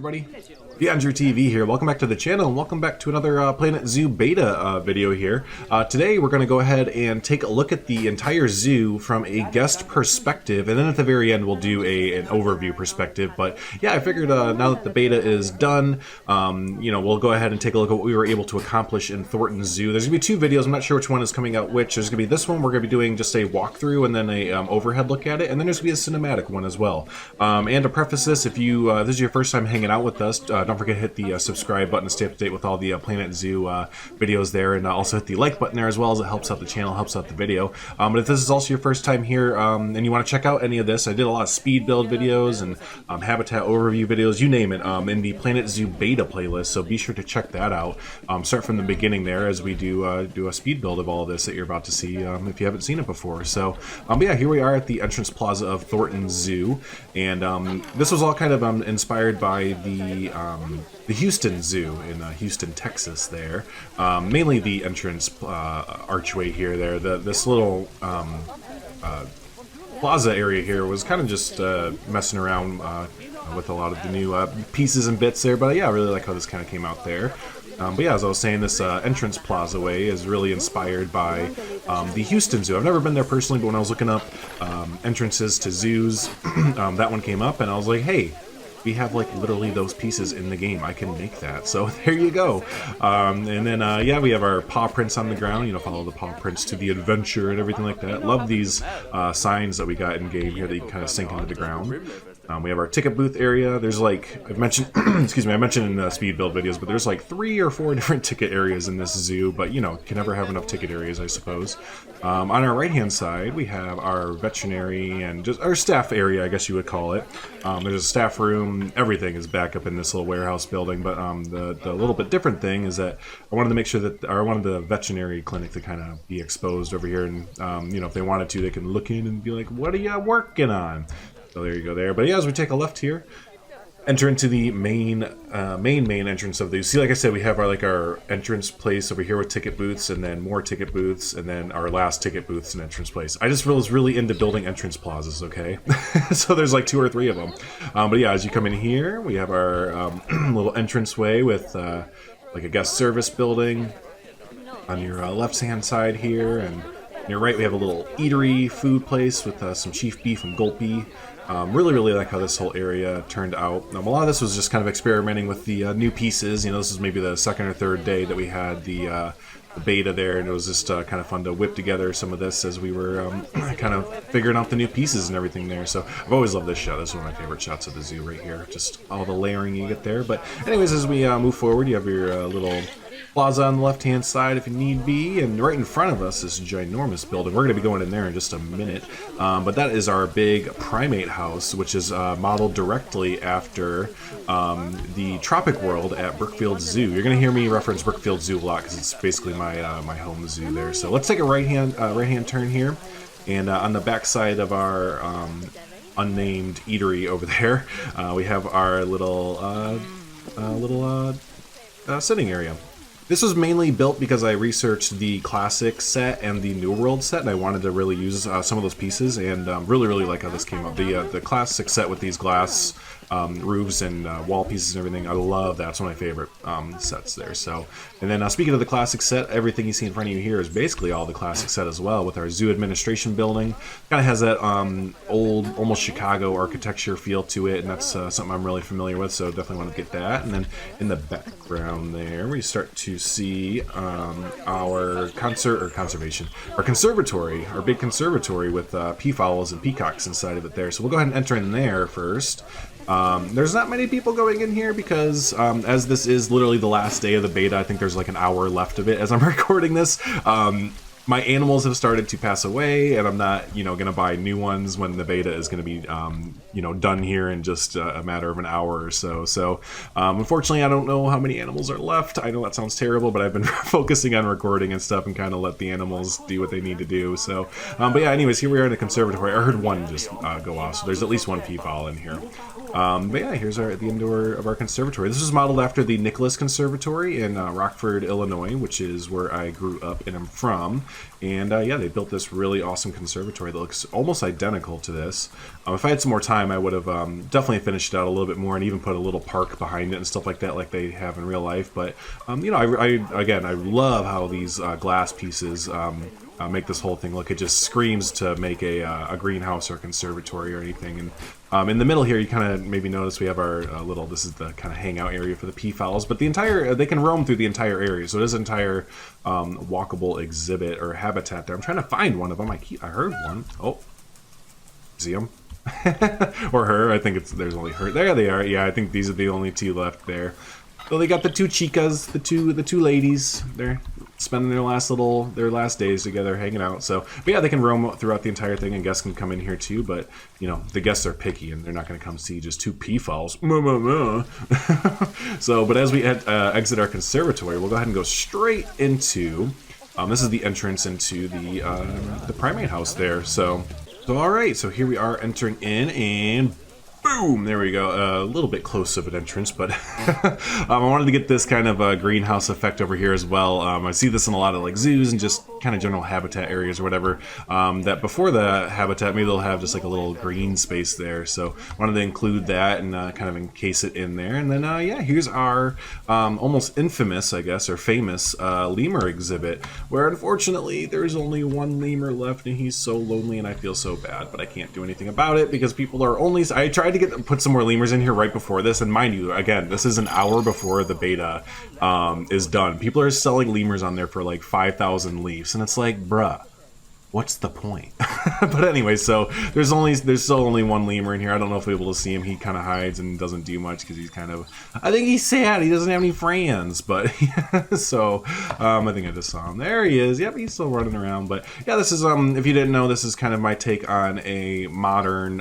everybody? The Andrew TV here. Welcome back to the channel and welcome back to another Planet Zoo beta video here. Today we're going to go ahead and take a look at the entire zoo from a guest perspective, and then at the very end we'll do an overview perspective. But yeah, I figured now that the beta is done, we'll go ahead and take a look at what we were able to accomplish in Thorton Zoo. There's going to be two videos. I'm not sure which one is coming out which. There's going to be this one. We're going to be doing just a walkthrough and then a overhead look at it, and then there's going to be a cinematic one as well. And to preface this, if you this is your first time hanging out with us, don't forget to hit the subscribe button to stay up to date with all the Planet Zoo videos there, and also hit the like button there as well, as it helps out the channel, helps out the video. But if this is also your first time here and you want to check out any of this, I did a lot of speed build videos and habitat overview videos, you name it, in the Planet Zoo beta playlist, so be sure to check that out. Start from the beginning there as we do a speed build of all of this that you're about to see if you haven't seen it before. So but yeah, here we are at the entrance plaza of Thornton Zoo, and this was all kind of inspired by the Houston Zoo in Houston, Texas there. Mainly the entrance archway here this little plaza area here was kind of just messing around with a lot of the new pieces and bits there, but yeah, I really like how this kind of came out there. But yeah, as I was saying, this entrance plaza way is really inspired by the Houston Zoo. I've never been there personally, but when I was looking up entrances to zoos, that one came up, and I was like, hey, we have like literally those pieces in the game. I can make that. So there you go. And then yeah, we have our paw prints on the ground. Follow the paw prints to the adventure and everything like that. Love these signs that we got in game here that you kind of sink into the ground. We have our ticket booth area. There's like, I've mentioned, excuse me, I mentioned in speed build videos, but there's like 3 or 4 different ticket areas in this zoo, but can never have enough ticket areas, I suppose. On our right hand side, we have our veterinary and just our staff area, I guess you would call it. There's a staff room. Everything is back up in this little warehouse building, but the little bit different thing is that I wanted to make sure that I wanted the veterinary clinic to kind of be exposed over here, and if they wanted to, they can look in and be like, what are you working on? So there you go there. But yeah, as we take a left here, enter into the main entrance of the, see, like I said, we have our entrance place over here with ticket booths, and then more ticket booths, and then our last ticket booths and entrance place. I just was really into building entrance plazas, okay? So there's like 2 or 3 of them. But yeah, as you come in here, we have our little entrance way with like a guest service building on your left hand side here, and on your right we have a little eatery food place with some chief beef and gulpy. Really like how this whole area turned out. A lot of this was just kind of experimenting with the new pieces. This is maybe the second or third day that we had the beta there, and it was just kind of fun to whip together some of this as we were kind of figuring out the new pieces and everything there. So I've always loved this shot. This is one of my favorite shots of the zoo right here. Just all the layering you get there. But anyways, as we move forward, you have your little plaza on the left hand side if you need be, and right in front of us is a ginormous building. We're going to be going in there in just a minute, but that is our big primate house, which is modeled directly after the Tropic World at Brookfield Zoo. You're going to hear me reference Brookfield Zoo a lot because it's basically my my home zoo there. So let's take a right hand turn here, and on the back side of our unnamed eatery over there, we have our little sitting area. This was mainly built because I researched the classic set and the New World set, and I wanted to really use some of those pieces, and really like how this came up. The classic set with these glass roofs and wall pieces and everything, I love that. It's one of my favorite sets there. So, and then speaking of the classic set, everything you see in front of you here is basically all the classic set as well, with our zoo administration building. Kind of has that old, almost Chicago architecture feel to it, and that's something I'm really familiar with, so definitely want to get that. And then in the background there, we start to see our conservatory, our big conservatory with peafowls and peacocks inside of it there. So we'll go ahead and enter in there first. There's not many people going in here because as this is literally the last day of the beta, I think there's like an hour left of it as I'm recording this. My animals have started to pass away, and I'm not, going to buy new ones when the beta is going to be, done here in just a matter of an hour or so. So, unfortunately, I don't know how many animals are left. I know that sounds terrible, but I've been focusing on recording and stuff and kind of let the animals do what they need to do. So, but yeah, anyways, here we are in the conservatory. I heard one just go off, so there's at least one peafowl in here. But yeah, here's the indoor of our conservatory. This was modeled after the Nicholas Conservatory in Rockford, Illinois, which is where I grew up and am from. And yeah, they built this really awesome conservatory that looks almost identical to this. If I had some more time, I would have definitely finished it out a little bit more and even put a little park behind it and stuff like that, like they have in real life. But you know, I love how these glass pieces make this whole thing look. It just screams to make a greenhouse or a conservatory or anything. And in the middle here, you kind of maybe notice we have our little, this is the kind of hangout area for the peafowls, but the entire, they can roam through the entire area. So it is an entire walkable exhibit or habitat there. I'm trying to find one of them. I heard one. Oh, see them? Or her. I think there's only her. There they are. Yeah, I think these are the only two left there. So they got the two chicas, the two ladies. They're spending their last days together, hanging out. So, but yeah, they can roam throughout the entire thing, and guests can come in here too. But you know, the guests are picky, and they're not going to come see just two peafowls. So, but as we exit our conservatory, we'll go ahead and go straight into. This is the entrance into the primate house there. So all right. So here we are entering in, and boom! There we go. A little bit close of an entrance, but I wanted to get this kind of greenhouse effect over here as well. I see this in a lot of like zoos and just kind of general habitat areas or whatever. That before the habitat, maybe they'll have just like a little green space there. So I wanted to include that and kind of encase it in there. And then yeah, here's our almost infamous, I guess, or famous lemur exhibit, where unfortunately there's only one lemur left, and he's so lonely, and I feel so bad, but I can't do anything about it because people are only. I tried to put some more lemurs in here right before this, and mind you, again, this is an hour before the beta is done. People are selling lemurs on there for like 5,000 leaves, and it's like, bruh, what's the point? But anyway, so there's still only one lemur in here. I don't know if we'll be able to see him. He kind of hides and doesn't do much because he's kind of, I think he's sad. He doesn't have any friends, but so I think I just saw him. There he is. Yep, he's still running around. But yeah, this is if you didn't know, this is kind of my take on a modern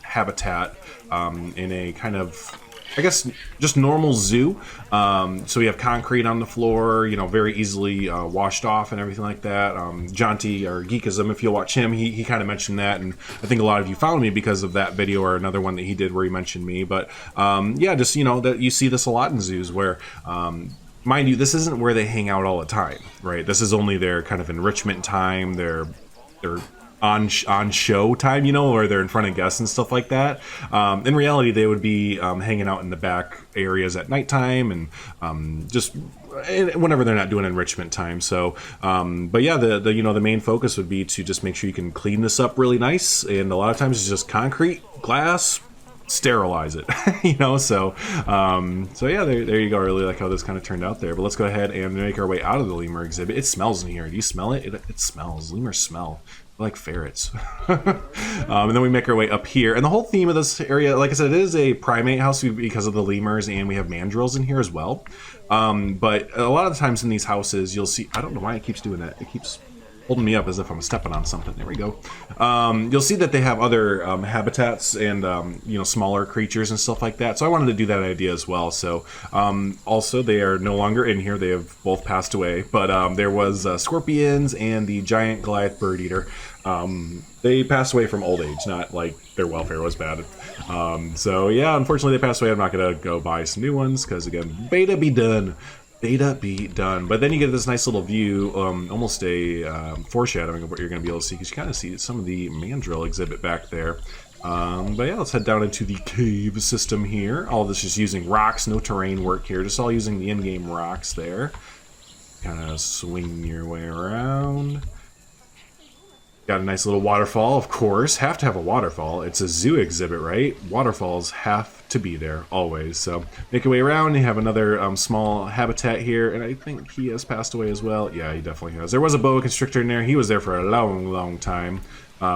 habitat in a kind of, I guess, just normal zoo. So we have concrete on the floor, you know, very easily washed off and everything like that. Jonty, or Geekism, if you'll watch him, he kind of mentioned that, and I think a lot of you found me because of that video or another one that he did where he mentioned me. But yeah, just, you know, that you see this a lot in zoos where mind you, this isn't where they hang out all the time, right? This is only their kind of enrichment time, their on show time, you know, or they're in front of guests and stuff like that. In reality, they would be hanging out in the back areas at nighttime and just whenever they're not doing enrichment time. So, but yeah, the you know, the main focus would be to just make sure you can clean this up really nice. And a lot of times it's just concrete, glass, sterilize it, you know. So yeah, there you go. I really like how this kind of turned out there. But let's go ahead and make our way out of the lemur exhibit. It smells in here. Do you smell it? It smells. Lemurs smell like ferrets. And then we make our way up here, and the whole theme of this area, like I said, it is a primate house because of the lemurs, and we have mandrills in here as well. But a lot of the times in these houses, you'll see, I don't know why it keeps doing that. It keeps holding me up as if I'm stepping on something. There we go. You'll see that they have other habitats and you know, smaller creatures and stuff like that. So I wanted to do that idea as well. So also, they are no longer in here. They have both passed away. But there was scorpions and the giant Goliath bird eater. They passed away from old age, not like their welfare was bad. So yeah, unfortunately they passed away. I'm not gonna go buy some new ones because, again, beta be done. Beta be done. But then you get this nice little view, almost a foreshadowing of what you're going to be able to see, because you kind of see some of the mandrill exhibit back there. But yeah, let's head down into the cave system here. All this is using rocks, no terrain work here, just all using the in-game rocks there. Kind of swing your way around. Got a nice little waterfall, of course. Have to have a waterfall. It's a zoo exhibit, right? Waterfalls have to be there, always. So make your way around. You have another small habitat here, and I think he has passed away as well. Yeah, he definitely has. There was a boa constrictor in there. He was there for a long, long time.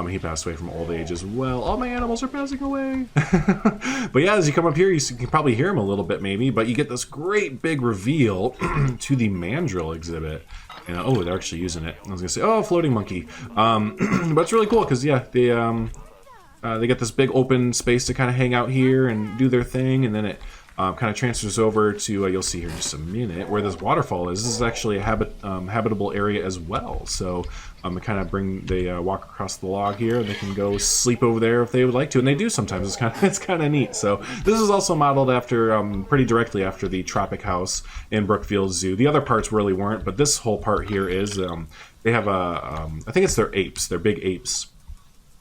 He passed away from old age as well. All my animals are passing away. But yeah, as you come up here, you can probably hear him a little bit maybe, but you get this great big reveal to the mandrill exhibit. And, oh, they're actually using it. I was gonna say, oh, floating monkey. But it's really cool because, yeah, they get this big open space to kind of hang out here and do their thing, and then it kind of transfers over to, you'll see here in just a minute, where this waterfall is. This is actually a habitable area as well. So they kind of they walk across the log here, and they can go sleep over there if they would like to, and they do sometimes. It's kind of neat. So this is also modeled after, pretty directly after the Tropic House in Brookfield Zoo. The other parts really weren't, but this whole part here is, they have I think it's their apes, their big apes.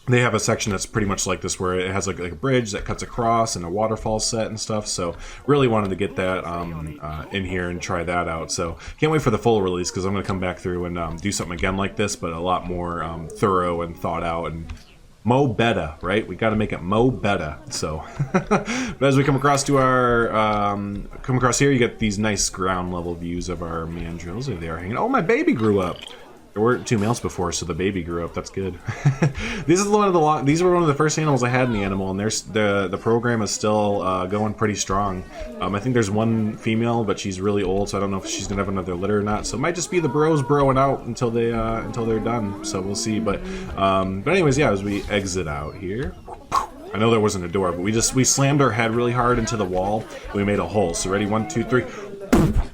They have a section that's pretty much like this, where it has like a bridge that cuts across and a waterfall set and stuff. So really wanted to get that in here and try that out. So can't wait for the full release, because I'm going to come back through and do something again like this, but a lot more thorough and thought out and mo better, right? We got to make it mo better. So but as we come across to our come across here, you get these nice ground level views of our mandrills. There they are hanging. Oh, my baby grew up. There weren't 2 males before, so the baby grew up. That's good. These were one of the first animals I had in the animal, and the program is still going pretty strong. I think there's 1 female, but she's really old, so I don't know if she's gonna have another litter or not. So it might just be the bros broing out until they're done. So we'll see. But anyways, yeah, as we exit out here. I know there wasn't a door, but we slammed our head really hard into the wall. And we made a hole. So ready, 1, 2, 3.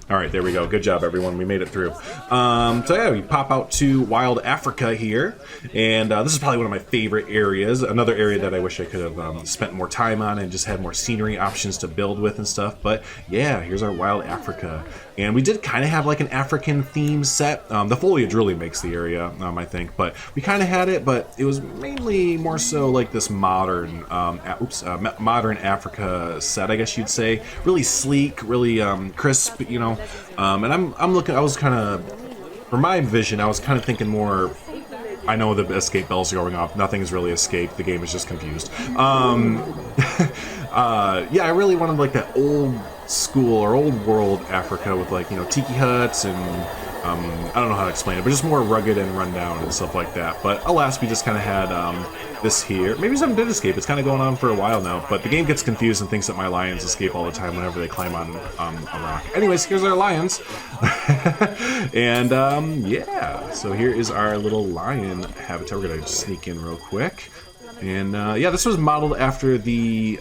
All right, there we go. Good job, everyone. We made it through. So yeah, we pop out to Wild Africa here, and this is probably one of my favorite areas. Another area that I wish I could have spent more time on and just had more scenery options to build with and stuff. But yeah, here's our Wild Africa, and we did kind of have like an African theme set. The foliage really makes the area, I think, but we kind of had it, but it was mainly more so like this modern, modern Africa set, I guess you'd say. Really sleek, really crisp, you know. And I'm looking. I was kind of, for my vision, I was kind of thinking more. I know the escape bells are going off. Nothing's really escaped. The game is just confused. Yeah, I really wanted like that old school or old world Africa with like, you know, tiki huts and I don't know how to explain it, but just more rugged and rundown and stuff like that. But alas, we just kind of had this here. Maybe something did escape. It's kind of going on for a while now, but the game gets confused and thinks that my lions escape all the time whenever they climb on a rock. Anyways, here's our lions. And yeah, so here is our little lion habitat. We're gonna just sneak in real quick. And yeah, this was modeled after the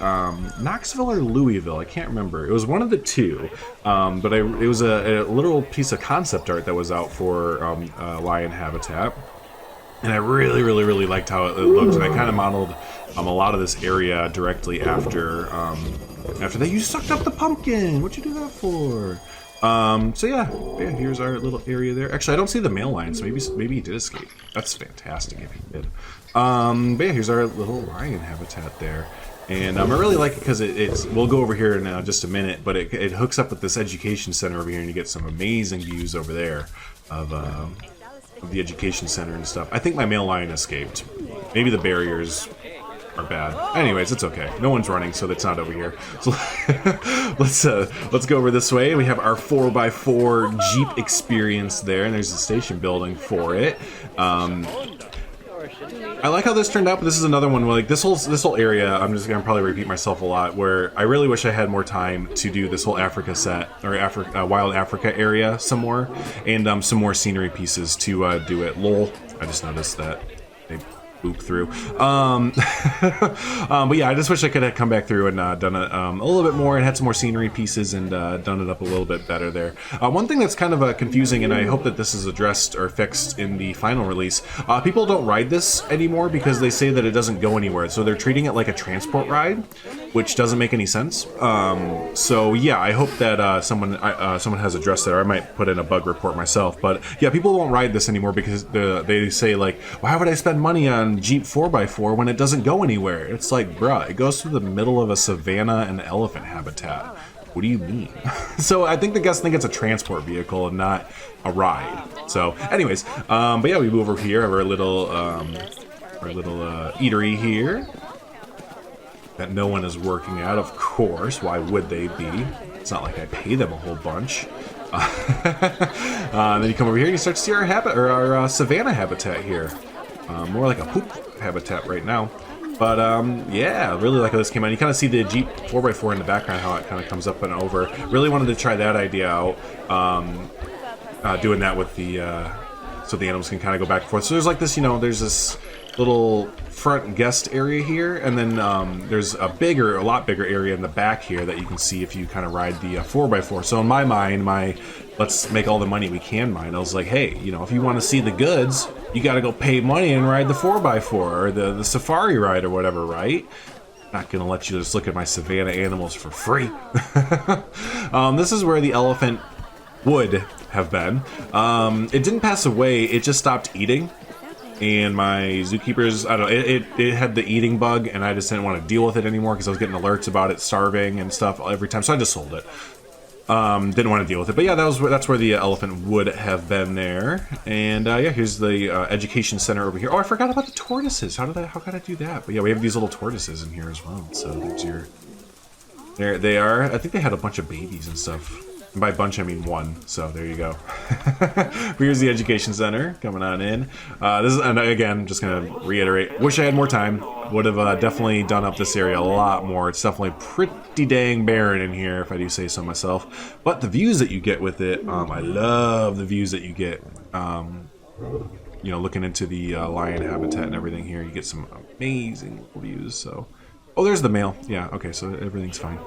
Knoxville or Louisville. I can't remember. It was one of the two. But it was a literal piece of concept art that was out for lion habitat. And I really, really, really liked how it looked. And I kind of modeled a lot of this area directly after that. You sucked up the pumpkin. What'd you do that for? So yeah, here's our little area there. Actually, I don't see the male lion, so maybe he did escape. That's fantastic if he did. But yeah, here's our little lion habitat there. And I really like it because it's, we'll go over here in just a minute, but it hooks up with this education center over here, and you get some amazing views over there of the education center and stuff. I think my male lion escaped. Maybe the barriers are bad. Anyways, it's okay. No one's running, so that's not over here. So let's go over this way. We have our 4x4 Jeep experience there, and there's a station building for it. I like how this turned out, but this is another one where, like, this whole area, I'm just gonna probably repeat myself a lot, where I really wish I had more time to do this whole Africa set, or Wild Africa area some more, and some more scenery pieces to do it. Lol, I just noticed that they boop through. But yeah, I just wish I could have come back through and done it a little bit more and had some more scenery pieces and done it up a little bit better there. One thing that's kind of confusing, and I hope that this is addressed or fixed in the final release, people don't ride this anymore because they say that it doesn't go anywhere. So they're treating it like a transport ride, which doesn't make any sense. So yeah, I hope that someone has addressed that, or I might put in a bug report myself. But yeah, people won't ride this anymore because they say, like, why would I spend money on Jeep 4x4 when it doesn't go anywhere? It's like, bruh, it goes through the middle of a savanna and elephant habitat. What do you mean? So I think the guests think it's a transport vehicle and not a ride. So anyways, but yeah, we move over here, have our little eatery here that no one is working at, of course. Why would they be? It's not like I pay them a whole bunch. Then you come over here and you start to see our savanna habitat here. More like a poop habitat right now. But yeah, really like how this came out. You kind of see the Jeep 4x4 in the background, how it kind of comes up and over. Really wanted to try that idea out. Doing that with the so the animals can kind of go back and forth. So there's like this, you know, there's this little front guest area here, and then there's a lot bigger area in the back here that you can see if you kind of ride the 4x4. So in my mind, let's make all the money we can mine, I was like, hey, you know, if you want to see the goods, you got to go pay money and ride the 4x4 or the safari ride or whatever, right? Not gonna let you just look at my Savannah animals for free. This is where the elephant would have been. It didn't pass away, it just stopped eating. And my zookeepers, I don't know, it had the eating bug, and I just didn't want to deal with it anymore because I was getting alerts about it starving and stuff every time, so I just sold it. Didn't want to deal with it, but yeah, that's where the elephant would have been there. And yeah, here's the education center over here. Oh, I forgot about the tortoises. How could I do that? But yeah, we have these little tortoises in here as well. So there's there they are. I think they had a bunch of babies and stuff. And by bunch, I mean one. So there you go. Here's the education center coming on in. This is, and again, just gonna reiterate. Wish I had more time. Would have definitely done up this area a lot more. It's definitely pretty dang barren in here, if I do say so myself. But the views that you get with it, I love the views that you get. You know, looking into the lion habitat and everything here, you get some amazing views. So, oh, there's the male. Yeah, okay, so everything's fine.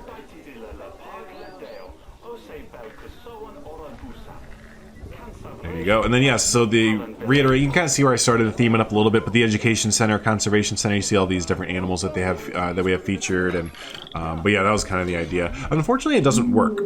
There you go. And then, yes, so you can kind of see where I started theming up a little bit, but the education center, conservation center, you see all these different animals that they have, that we have featured, and, but yeah, that was kind of the idea. Unfortunately, it doesn't work.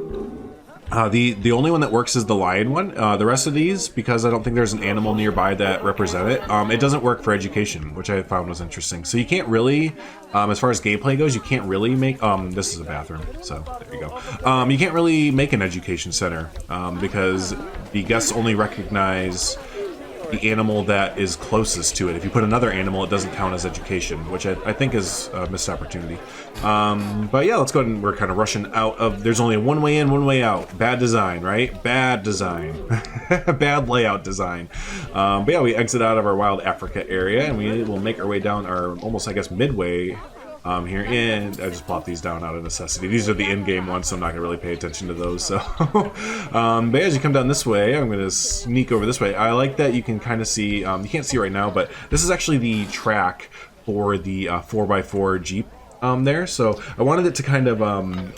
The only one that works is the lion one. The rest of these, because I don't think there's an animal nearby that represent it, it doesn't work for education, which I found was interesting. So you can't really, as far as gameplay goes, you can't really make, this is a bathroom, so there you go. You can't really make an education center, because the guests only recognize the animal that is closest to it. If you put another animal, it doesn't count as education, which I think is a missed opportunity. But yeah, let's go ahead and we're kind of rushing out of, there's only one way in, one way out. Bad design, right? Bad design. Bad layout design. But yeah, we exit out of our wild Africa area and we will make our way down our almost, I guess, midway here, and I just plopped these down out of necessity. These are the in-game ones, so I'm not gonna really pay attention to those. So, but as you come down this way, I'm gonna sneak over this way. I like that you can kind of see. You can't see right now, but this is actually the track for the 4x4 Jeep. There, so I wanted it to kind of,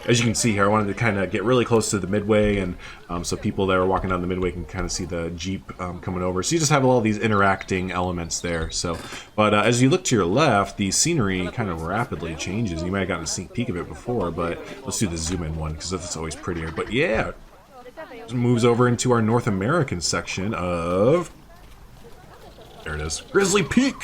as you can see here, I wanted to kind of get really close to the midway, and so people that are walking down the midway can kind of see the Jeep coming over. So you just have all these interacting elements there. So, but as you look to your left, the scenery kind of rapidly changes. You might have gotten a sneak peek of it before, but let's do the zoom in one because that's always prettier. But yeah, it moves over into our North American section of, there it is, Grizzly Peak.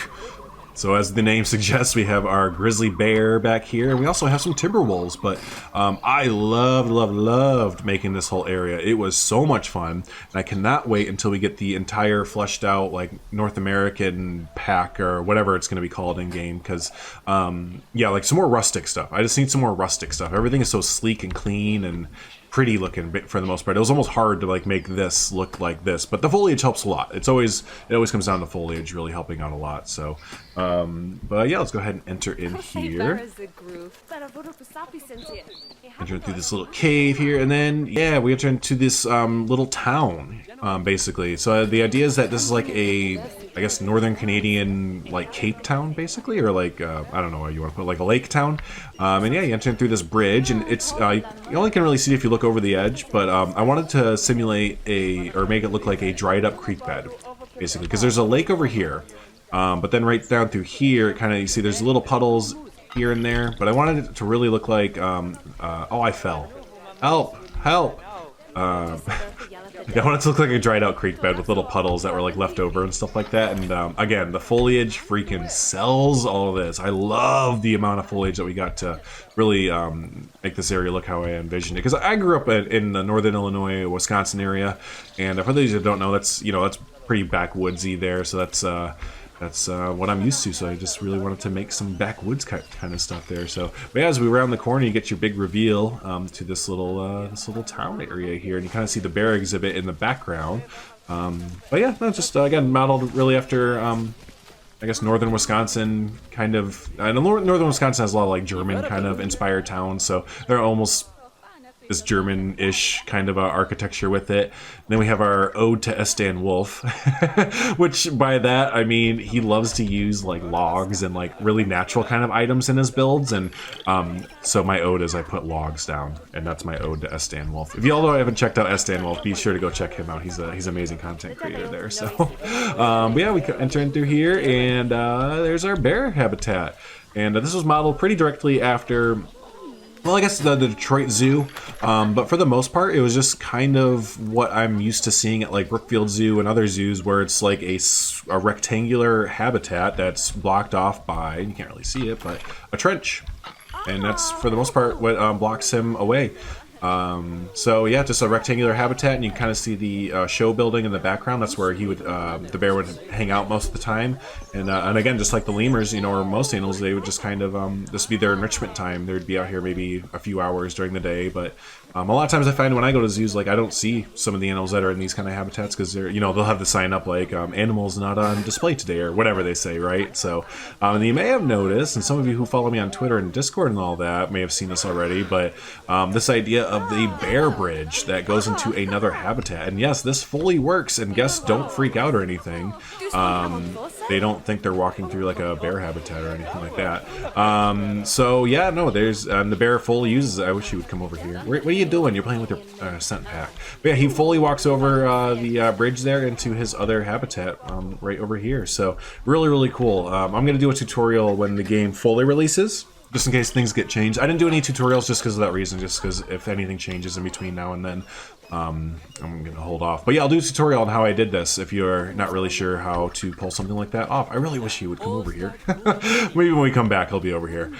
So as the name suggests, we have our grizzly bear back here, and we also have some timber wolves, but I loved making this whole area. It was so much fun, and I cannot wait until we get the entire fleshed out, like, North American pack, or whatever it's going to be called in-game, because, yeah, like, some more rustic stuff. I just need some more rustic stuff. Everything is so sleek and clean and pretty looking for the most part. It was almost hard to like make this look like this, but the foliage helps a lot. It always comes down to foliage really helping out a lot. So, but yeah, let's go ahead and enter in here. Enter through this little cave here, and then yeah, we enter into this little town, basically. So the idea is that this is like a, I guess, Northern Canadian like Cape Town, basically, or like I don't know what you want to put, like a lake town. And yeah, you enter in through this bridge, and it's you only can really see if you look over the edge. But I wanted to simulate or make it look like a dried up creek bed, basically, because there's a lake over here. But then right down through here, kind of you see there's little puddles here and there. But I wanted it to really look like oh, I fell. Help! I want it to look like a dried out creek bed with little puddles that were like left over and stuff like that. And again, the foliage freaking sells all of this. I love the amount of foliage that we got to really make this area look how I envisioned it. Because I grew up in the northern Illinois, Wisconsin area, and for those that don't know, that's pretty backwoodsy there. So that's what I'm used to, so I just really wanted to make some backwoods kind of stuff there. So, but yeah, as we round the corner, you get your big reveal to this little town area here, and you kind of see the bear exhibit in the background. But yeah, no, just again modeled really after I guess northern Wisconsin kind of. I know northern Wisconsin has a lot of like German kind of inspired towns, so they're almost this German-ish kind of architecture with it. And then we have our ode to Estan Wolf, which by that I mean he loves to use like logs and like really natural kind of items in his builds. And so my ode is I put logs down, and that's my ode to Estan Wolf. If y'all haven't checked out Estan Wolf, be sure to go check him out. He's amazing content creator there. So, but yeah, we can enter in through here, and there's our bear habitat. And this was modeled pretty directly after, well, I guess the Detroit Zoo, but for the most part, it was just kind of what I'm used to seeing at like Brookfield Zoo and other zoos, where it's like a rectangular habitat that's blocked off by, you can't really see it, but a trench. And that's, for the most part, what blocks him away. So yeah, just a rectangular habitat, and you kind of see the show building in the background. That's where he would, the bear would hang out most of the time. And again, just like the lemurs, you know, or most animals, they would just kind of, this would be their enrichment time. They would be out here maybe a few hours during the day, but a lot of times I find when I go to zoos, like I don't see some of the animals that are in these kind of habitats, because they're, you know, they'll have the sign up like animals not on display today, or whatever they say, right? So, and you may have noticed, and some of you who follow me on Twitter and Discord and all that may have seen this already, but this idea of the bear bridge that goes into another habitat. And yes, this fully works, and guests don't freak out or anything. They don't think they're walking through like a bear habitat or anything like that. So yeah, no, there's the bear fully uses it. I wish he would come over here. What are you doing? You're playing with your scent pack. But yeah, he fully walks over the bridge there into his other habitat right over here. So really, really cool. I'm going to do a tutorial when the game fully releases, just in case things get changed. I didn't do any tutorials just because of that reason, just because if anything changes in between now and then, I'm gonna hold off. But yeah, I'll do a tutorial on how I did this if you're not really sure how to pull something like that off. I really wish he would come over here. Maybe when we come back, he'll be over here.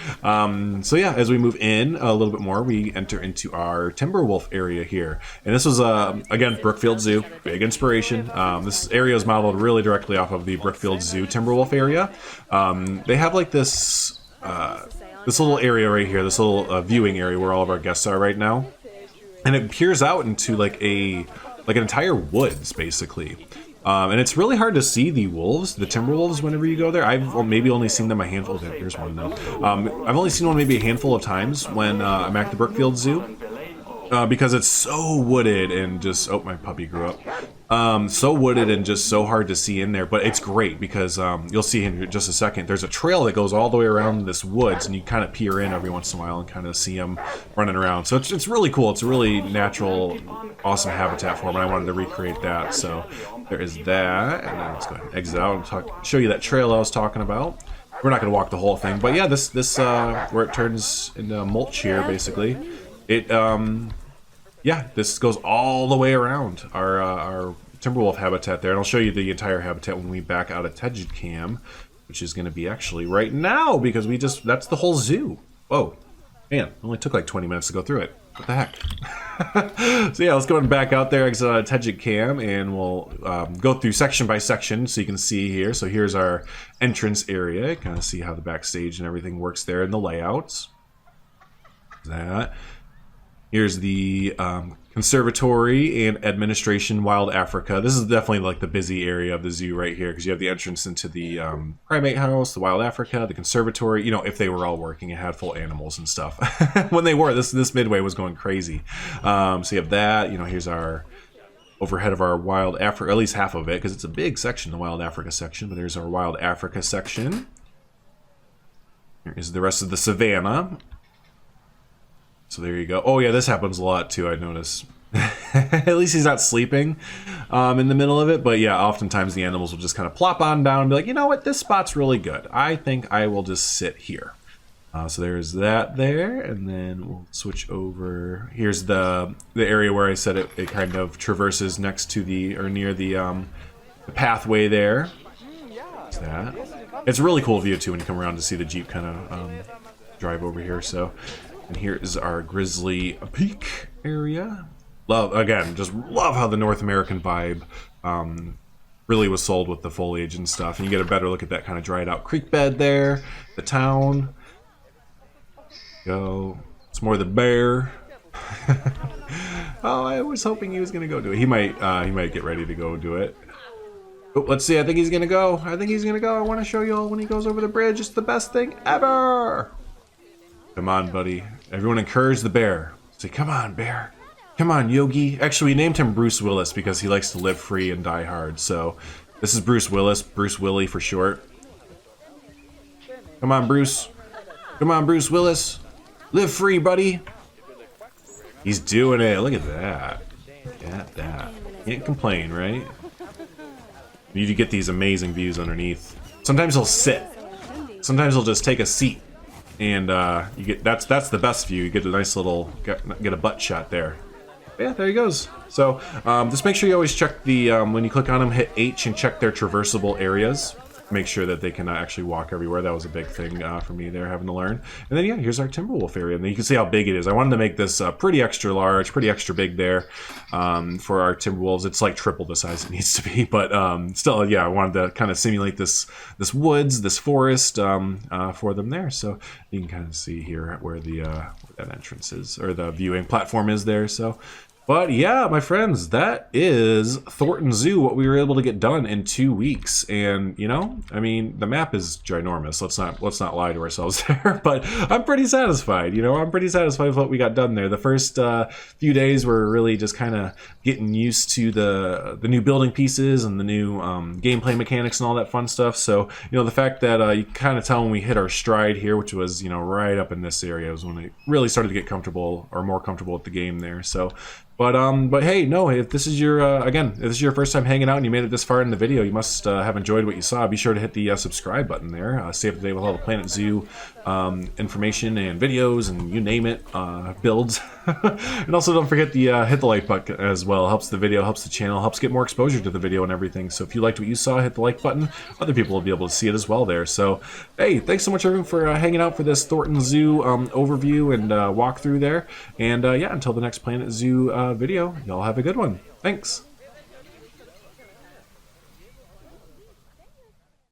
So yeah, as we move in a little bit more, we enter into our timber wolf area here. And this was, again, Brookfield Zoo, big inspiration. This area is modeled really directly off of the Brookfield Zoo timber wolf area. They have like this, this little area right here, this little viewing area where all of our guests are right now. And it peers out into like an entire woods, basically. And it's really hard to see the wolves, the timber wolves, whenever you go there. I've maybe only seen them a handful. Here's one though. I've only seen one maybe a handful of times when I'm at the Brookfield Zoo. Because it's so wooded and just, oh, my puppy grew up. So wooded and just so hard to see in there, but it's great because you'll see in just a second, there's a trail that goes all the way around this woods, and you kind of peer in every once in a while and kind of see them running around. So it's really cool. It's a really natural, awesome habitat for them, and I wanted to recreate that. So there is that, and then let's go ahead and exit out and show you that trail I was talking about. We're not going to walk the whole thing, but yeah, this where it turns into mulch here, basically. It, yeah, this goes all the way around our Timberwolf habitat there, and I'll show you the entire habitat when we back out of Tejid Cam, which is going to be actually right now, because that's the whole zoo. Whoa, man, it only took like 20 minutes to go through it. What the heck? So yeah, let's go and back out there, exit out of Tejid Cam, and we'll go through section by section so you can see here. So here's our entrance area, kind of see how the backstage and everything works there and the layouts. That. Here's the Conservatory and Administration, Wild Africa. This is definitely like the busy area of the zoo right here, because you have the entrance into the primate house, the Wild Africa, the Conservatory. You know, if they were all working, it had full animals and stuff. When they were, this midway was going crazy. So you have that. You know, here's our overhead of our Wild Africa, at least half of it, because it's a big section, the Wild Africa section. But there's our Wild Africa section. Here is the rest of the Savannah. So there you go. Oh yeah, this happens a lot too, I notice. At least he's not sleeping in the middle of it. But yeah, oftentimes the animals will just kind of plop on down and be like, you know what, this spot's really good. I think I will just sit here. So there's that there, and then we'll switch over. Here's the area where I said it kind of traverses next to near the pathway there. There's that. It's a really cool view too when you come around to see the Jeep kind of drive over here. So. And here is our Grizzly Peak area. Just love how the North American vibe really was sold with the foliage and stuff. And you get a better look at that kind of dried out creek bed there, the town. Go. It's more the bear. Oh, I was hoping he was gonna go do it. He might get ready to go do it. Oh, let's see. I think he's gonna go. I want to show you all when he goes over the bridge. It's the best thing ever. Come on, buddy. Everyone encourage the bear. Say, come on, bear. Come on, Yogi. Actually, we named him Bruce Willis because he likes to live free and die hard. So this is Bruce Willis, Bruce Willie for short. Come on, Bruce. Come on, Bruce Willis. Live free, buddy. He's doing it. Look at that. Look at that. Can't complain, right? You need to get these amazing views underneath. Sometimes he'll sit. Sometimes he'll just take a seat. And you get that's the best view. You get a nice little get a butt shot there. Yeah, there he goes. So just make sure you always check the when you click on them, hit H and check their traversable areas. Make sure that they can actually walk everywhere. That was a big thing for me there, having to learn. And then yeah, here's our timber area, and then you can see how big it is. I wanted to make this pretty extra large, pretty extra big there for our timber wolves. It's like triple the size it needs to be, but still, yeah, I wanted to kind of simulate this woods, this forest for them there. So you can kind of see here where the where that entrance is, or the viewing platform is there. So. But yeah, my friends, that is Thorton Zoo, what we were able to get done in 2 weeks. And, you know, I mean, the map is ginormous. Let's not lie to ourselves there. But I'm pretty satisfied, you know, I'm pretty satisfied with what we got done there. The first few days were really just kind of getting used to the new building pieces and the new gameplay mechanics and all that fun stuff. So, you know, the fact that you kind of tell when we hit our stride here, which was, you know, right up in this area, was when I really started to get comfortable, or more comfortable with the game there. So. But hey, no, if this is your, again, if this is your first time hanging out and you made it this far in the video, you must have enjoyed what you saw. Be sure to hit the subscribe button there. Stay up to date with all the Planet Zoo information and videos and you name it, builds. And also don't forget the hit the like button as well. Helps the video, helps the channel, helps get more exposure to the video and everything. So if you liked what you saw, hit the like button. Other people will be able to see it as well there. So hey, thanks so much everyone for hanging out for this Thornton Zoo overview and walkthrough there. And yeah, until the next Planet Zoo video, y'all have a good one. Thanks.